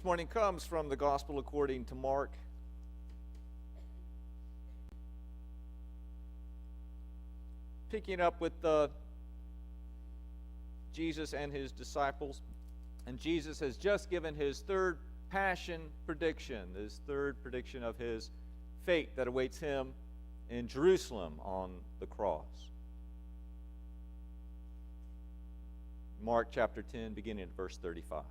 morning comes from the Gospel according to Mark. Picking up with Jesus and his disciples. And Jesus has just given his third passion prediction, his third prediction of his fate that awaits him in Jerusalem on the cross. Mark chapter 10, beginning at verse 35.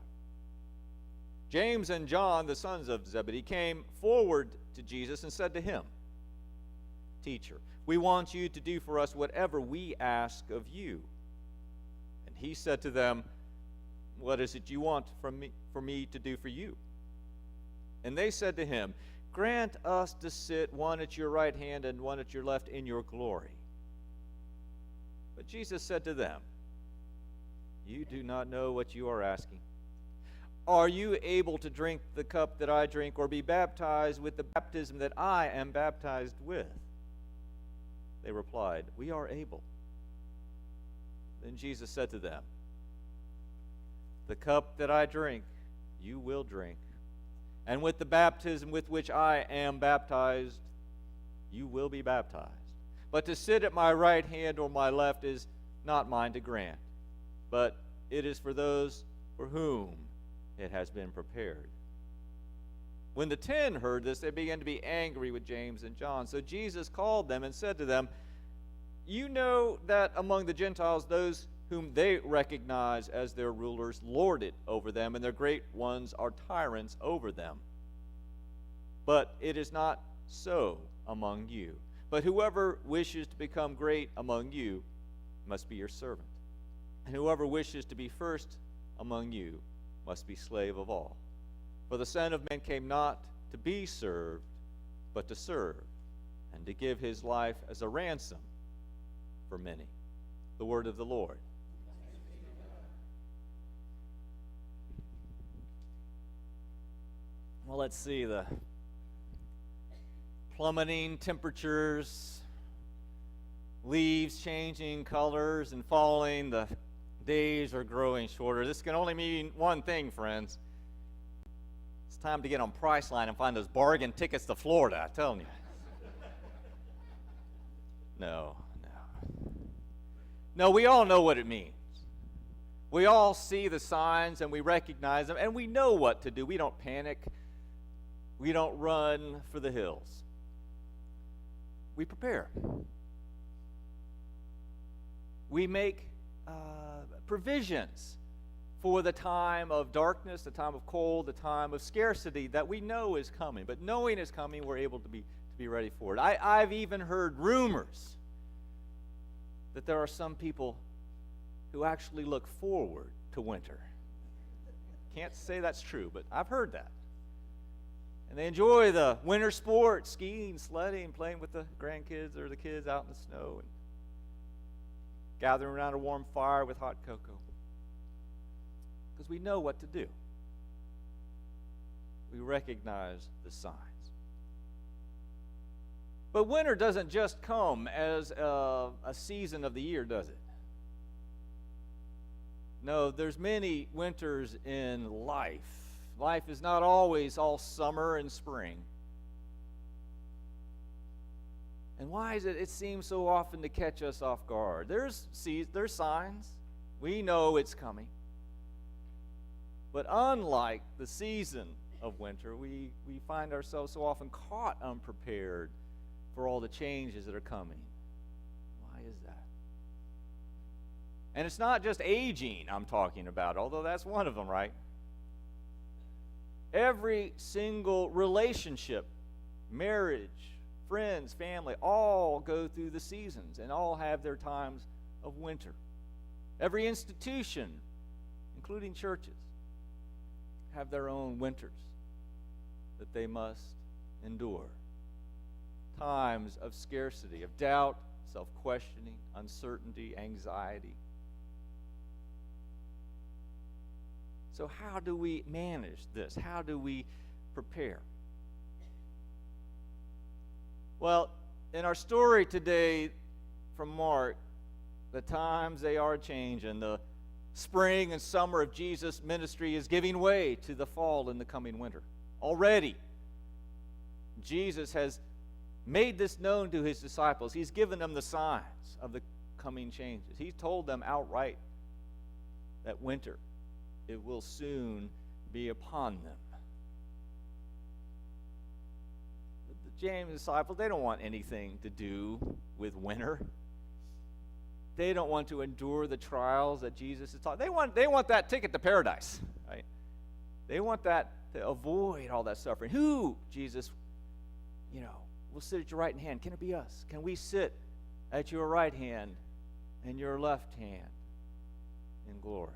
James and John, the sons of Zebedee, came forward to Jesus and said to him, "Teacher, we want you to do for us whatever we ask of you." And he said to them, "What is it you want for me to do for you?" And they said to him, "Grant us to sit one at your right hand and one at your left in your glory." But Jesus said to them, "You do not know what you are asking. Are you able to drink the cup that I drink, or be baptized with the baptism that I am baptized with?" They replied, "We are able." Then Jesus said to them, "The cup that I drink, you will drink, and with the baptism with which I am baptized, you will be baptized. But to sit at my right hand or my left is not mine to grant, but it is for those for whom it has been prepared." When the 10 heard this, they began to be angry with James and John. So Jesus called them and said to them, "You know that among the Gentiles, those whom they recognize as their rulers lord it over them, and their great ones are tyrants over them. But it is not so among you. But whoever wishes to become great among you must be your servant. And whoever wishes to be first among you must be slave of all. For the Son of Man came not to be served, but to serve, and to give his life as a ransom for many." The word of the Lord. Well, let's see, the plummeting temperatures, leaves changing colors and falling, the days are growing shorter. This can only mean one thing, friends. It's time to get on Priceline and find those bargain tickets to Florida, I'm telling you. No, we all know what it means. We all see the signs and we recognize them and we know what to do. We don't panic. We don't run for the hills. We prepare. We make provisions for the time of darkness, the time of cold, the time of scarcity that we know is coming. But knowing is coming, we're able to be ready for it. I've even heard rumors that there are some people who actually look forward to winter. Can't say that's true, but I've heard that. And they enjoy the winter sports, skiing, sledding, playing with the grandkids or the kids out in the snow, and gathering around a warm fire with hot cocoa. Because we know what to do. We recognize the signs. But winter doesn't just come as a season of the year, does it? No, there's many winters in life. Life is not always all summer and spring. And why is it seems so often to catch us off guard? There's signs. We know it's coming. But unlike the season of winter, we find ourselves so often caught unprepared for all the changes that are coming. Why is that? And it's not just aging I'm talking about, although that's one of them, right? Every single relationship, marriage, friends, family, all go through the seasons and all have their times of winter. Every institution, including churches, have their own winters that they must endure. Times of scarcity, of doubt, self-questioning, uncertainty, anxiety. So how do we manage this? How do we prepare? Well, in our story today from Mark, the times they are changing. The spring and summer of Jesus' ministry is giving way to the fall and the coming winter. Already, Jesus has made this known to his disciples. He's given them the signs of the coming changes. He told them outright that winter, it will soon be upon them. But the James disciples, they don't want anything to do with winter. They don't want to endure the trials that Jesus is taught. They want that ticket to paradise, right? They want that to avoid all that suffering. Who, Jesus, will sit at your right hand? Can it be us? Can we sit at your right hand and your left hand in glory?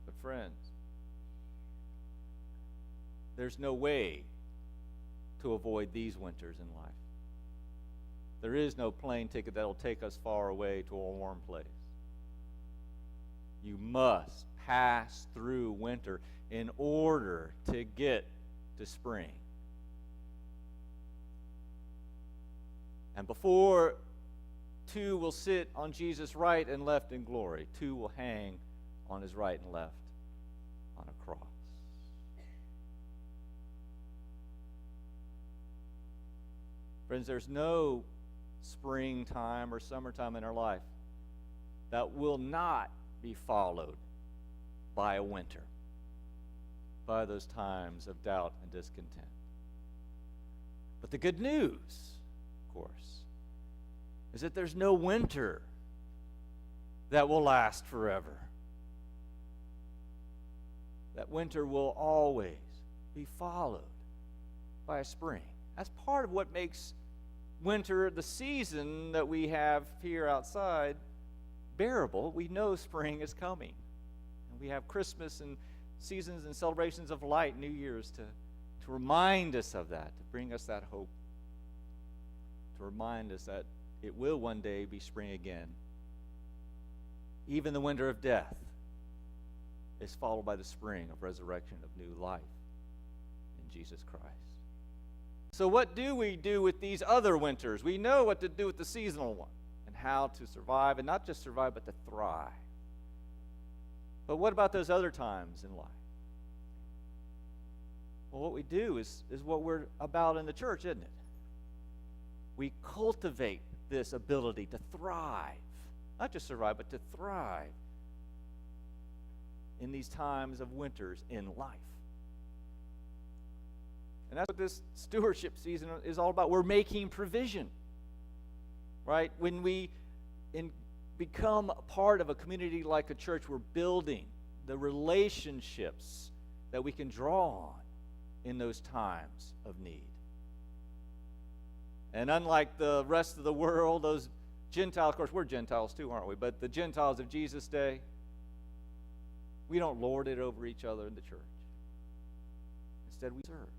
But friends, there's no way to avoid these winters in life. There is no plane ticket that'll take us far away to a warm place. You must pass through winter in order to get to spring. And before two will sit on Jesus' right and left in glory, two will hang on his right and left on a cross. Friends, there's no springtime or summertime in our life that will not be followed by a winter, by those times of doubt and discontent. But the good news, of course, is that there's no winter that will last forever. That winter will always be followed by a spring. That's part of what makes winter, the season that we have here outside, bearable. We know spring is coming. And we have Christmas and seasons and celebrations of light, New Year's, to remind us of that, to bring us that hope, to remind us that it will one day be spring again. Even the winter of death is followed by the spring of resurrection, of new life in Jesus Christ. So what do we do with these other winters? We know what to do with the seasonal one and how to survive, and not just survive, but to thrive. But what about those other times in life? Well, what we do is what we're about in the church, isn't it? We cultivate this ability to thrive, not just survive, but to thrive in these times of winters in life. And that's what this stewardship season is all about. We're making provision, right? When we become a part of a community like a church, we're building the relationships that we can draw on in those times of need. And unlike the rest of the world, those Gentiles, of course, we're Gentiles too, aren't we? But the Gentiles of Jesus' day, we don't lord it over each other in the church. Instead, we serve.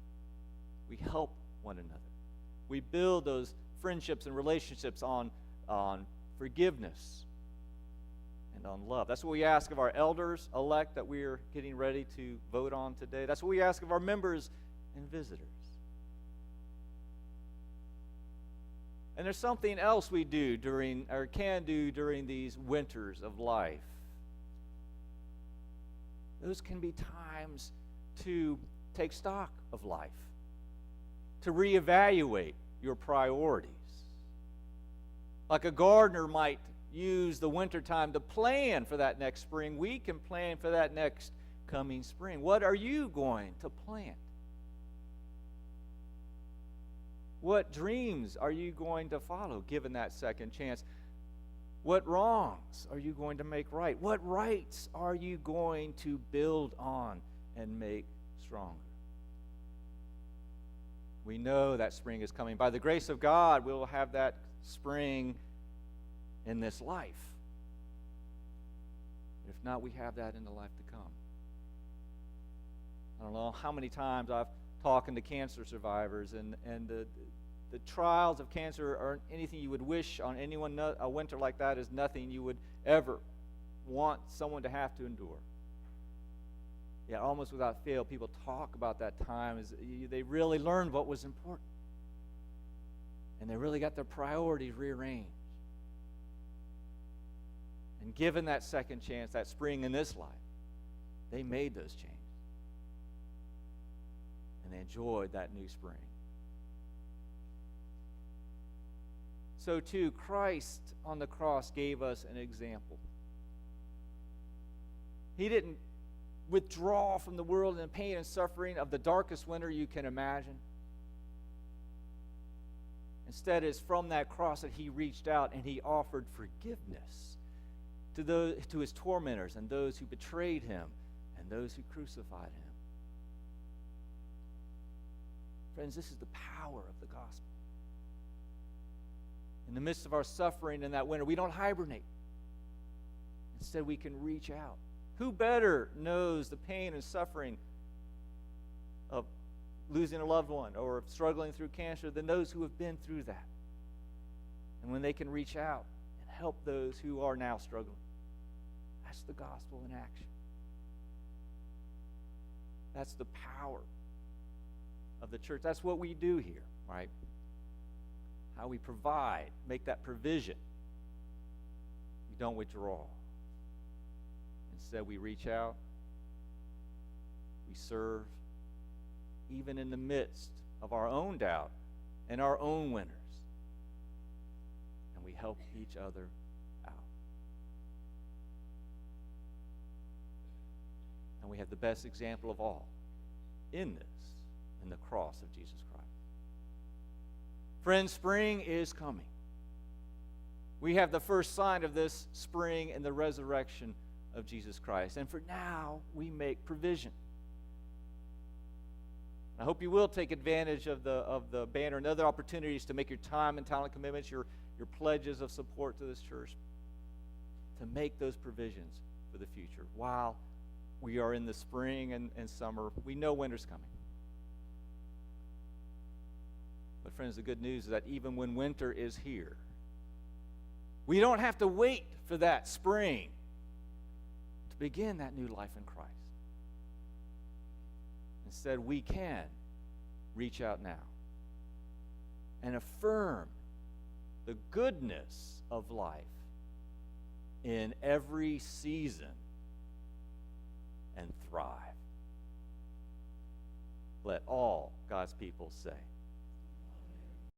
We help one another. We build those friendships and relationships on forgiveness and on love. That's what we ask of our elders elect that we are getting ready to vote on today. That's what we ask of our members and visitors. And there's something else we do can do during these winters of life. Those can be times to take stock of life, to reevaluate your priorities. Like a gardener might use the wintertime to plan for that next spring, we can plan for that next coming spring. What are you going to plant? What dreams are you going to follow, given that second chance? What wrongs are you going to make right? What rights are you going to build on and make stronger? We know that spring is coming. By the grace of God, we will have that spring in this life. If not, we have that in the life to come. I don't know how many times I've talking to cancer survivors, and the trials of cancer are anything you would wish on anyone. A winter like that is nothing you would ever want someone to have to endure. Yet almost without fail, people talk about that time as they really learned what was important. And they really got their priorities rearranged. and given that second chance, that spring in this life, they made those changes. And they enjoyed that new spring. So too, Christ on the cross gave us an example. He didn't withdraw from the world and the pain and suffering of the darkest winter you can imagine. Instead, it's from that cross that he reached out and he offered forgiveness to his tormentors and those who betrayed him and those who crucified him. Friends, this is the power of the gospel. In the midst of our suffering in that winter, we don't hibernate. Instead, we can reach out. Who better knows the pain and suffering of losing a loved one or struggling through cancer than those who have been through that? And when they can reach out and help those who are now struggling, that's the gospel in action. That's the power of the church. That's what we do here, right? How we provide, make that provision. We don't withdraw. Instead, we reach out, we serve, even in the midst of our own doubt and our own winters. And we help each other out. And we have the best example of all in this, in the cross of Jesus Christ. Friends, spring is coming. We have the first sign of this spring in the resurrection of Jesus Christ. And for now, we make provision. I hope you will take advantage of the banner and other opportunities to make your time and talent commitments, your pledges of support to this church, to make those provisions for the future. While we are in the spring and summer, we know winter's coming. But friends, the good news is that even when winter is here, we don't have to wait for that spring to begin that new life in Christ. Instead, we can reach out now and affirm the goodness of life in every season and thrive. Let all God's people say,